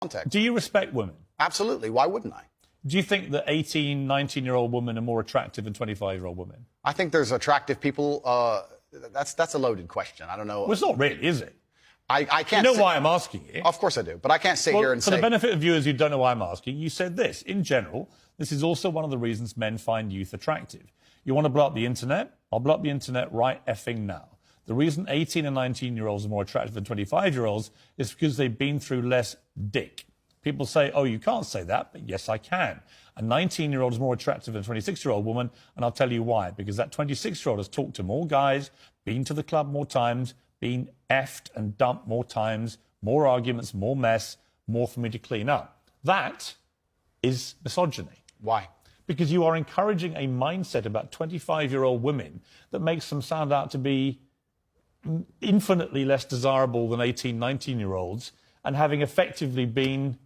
context. Do you respect women? Absolutely. Why wouldn't I? Do you think that 18, 19-year-old women are more attractive than 25-year-old women? I think there's attractive people. That's a loaded question. I don't know. Well, it's not really, is it? I can't. You know why I'm asking you? Of course I do, but I can't sit here and for say. the benefit of viewers who don't know why I'm asking, you said this. In general, this is also one of the reasons men find youth attractive. You want to blow up the internet? I'll blow up the internet right effing now. The reason 18 and 19-year-olds are more attractive than 25-year-olds is because they've been through less dick. People say, oh, you can't say that, but yes, I can. A 19-year-old is more attractive than a 26-year-old woman, and I'll tell you why. Because that 26-year-old has talked to more guys, been to the club more times, been effed and dumped more times, more arguments, more mess, more for me to clean up. That is misogyny. Why? Because you are encouraging a mindset about 25-year-old women that makes them sound out to be infinitely less desirable than 18, 19-year-olds, and having effectively been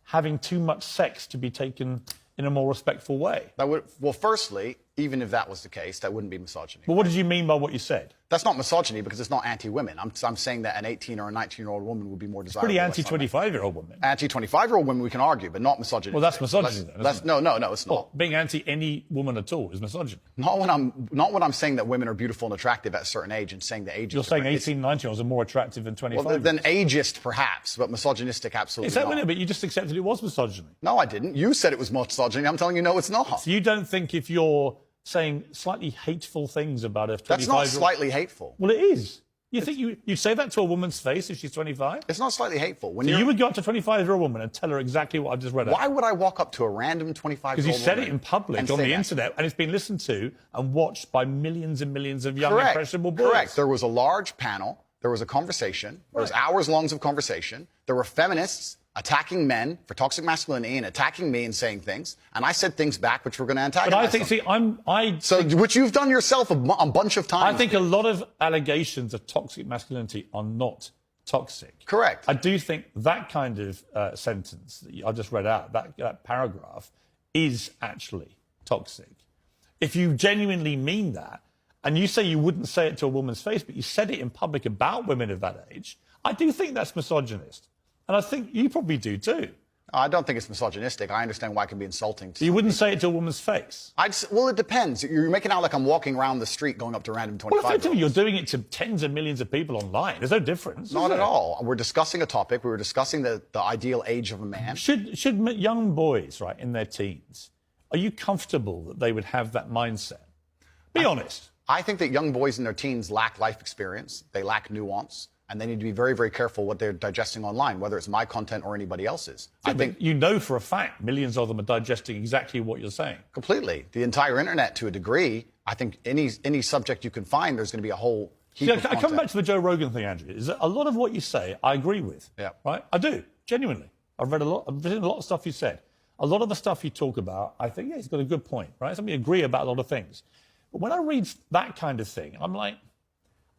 having too much sex to be taken in a more respectful way. Well, firstly, even if that was the case, that wouldn't be misogyny. Well, what did you mean by what you said? That's not misogyny because it's not anti-women. I'm saying that an 18 or a 19-year-old woman would be more desirable. Pretty anti-25-year-old women. Anti-25-year-old women we can argue, but not misogyny. Well, that's misogyny then, isn't it? No, it's not. Well, being anti any woman at all is misogyny. Not when I'm saying that women are beautiful and attractive at a certain age and saying the age. You're saying 18, 19-year-olds are more attractive than 25. Well, than ageist perhaps, but misogynistic absolutely Is that not. But you just accepted it was misogyny. No, I didn't. You said it was misogyny. I'm telling you, no, it's not. So you don't think if you're saying slightly hateful things about a 25-year-old... That's not slightly hateful. Well, it is. You think you say that to a woman's face if she's 25? It's not slightly hateful. So you would go up to a 25-year-old woman and tell her exactly what I've just read out? Why would I walk up to a random 25-year-old woman? Because you said it in public on the internet, and it's been listened to and watched by millions and millions of young, impressionable boys. Correct. There was a large panel. There was a conversation. There was hours long of conversation. There were feminists attacking men for toxic masculinity and attacking me and saying things, and I said things back which were going to antagonize them. Which you've done yourself a bunch of times. I think a lot of allegations of toxic masculinity are not toxic. Correct. I do think that kind of sentence that I just read out, that paragraph, is actually toxic. If you genuinely mean that, and you say you wouldn't say it to a woman's face, but you said it in public about women of that age, I do think that's misogynist. And I think you probably do too. I don't think it's misogynistic. I understand why it can be insulting. You wouldn't say it to a woman's face? Well, it depends. You're making out like I'm walking around the street going up to random 25-year-olds. Well, effectively, you're doing it to tens of millions of people online. There's no difference. Not at all. We're discussing a topic. We were discussing the ideal age of a man. Should young boys, right, in their teens, are you comfortable that they would have that mindset? Be honest. I think that young boys in their teens lack life experience. They lack nuance. And they need to be very, very careful what they're digesting online, whether it's my content or anybody else's. Yeah, I think you know for a fact millions of them are digesting exactly what you're saying. Completely. The entire internet, to a degree. I think any subject you can find, there's going to be a whole heap of content. I come back to the Joe Rogan thing, Andrew. Is that a lot of what you say, I agree with. Yeah. Right? I do, genuinely. I've written a lot of stuff you said. A lot of the stuff you talk about, I think, yeah, he's got a good point, right? So we agree about a lot of things. But when I read that kind of thing, I'm like,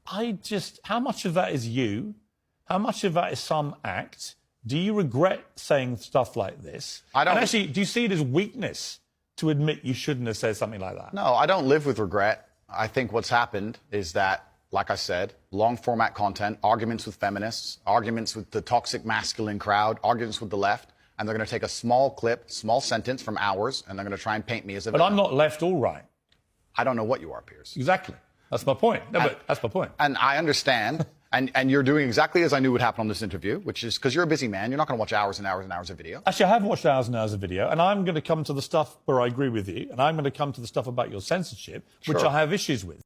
how much of that is you? How much of that is some act? Do you regret saying stuff like this? I don't. And actually, do you see it as weakness to admit you shouldn't have said something like that? No, I don't live with regret. I think what's happened is that, like I said, long format content, arguments with feminists, arguments with the toxic masculine crowd, arguments with the left, and they're going to take a small clip, small sentence from ours, and they're going to try and paint me as a villain. But I'm not left or right. I don't know what you are, Piers. Exactly. That's my point. No, but that's my point. And I understand. and you're doing exactly as I knew would happen on this interview, which is because you're a busy man. You're not going to watch hours and hours and hours of video. Actually, I have watched hours and hours of video, and I'm going to come to the stuff where I agree with you, and I'm going to come to the stuff about your censorship, which I have issues with.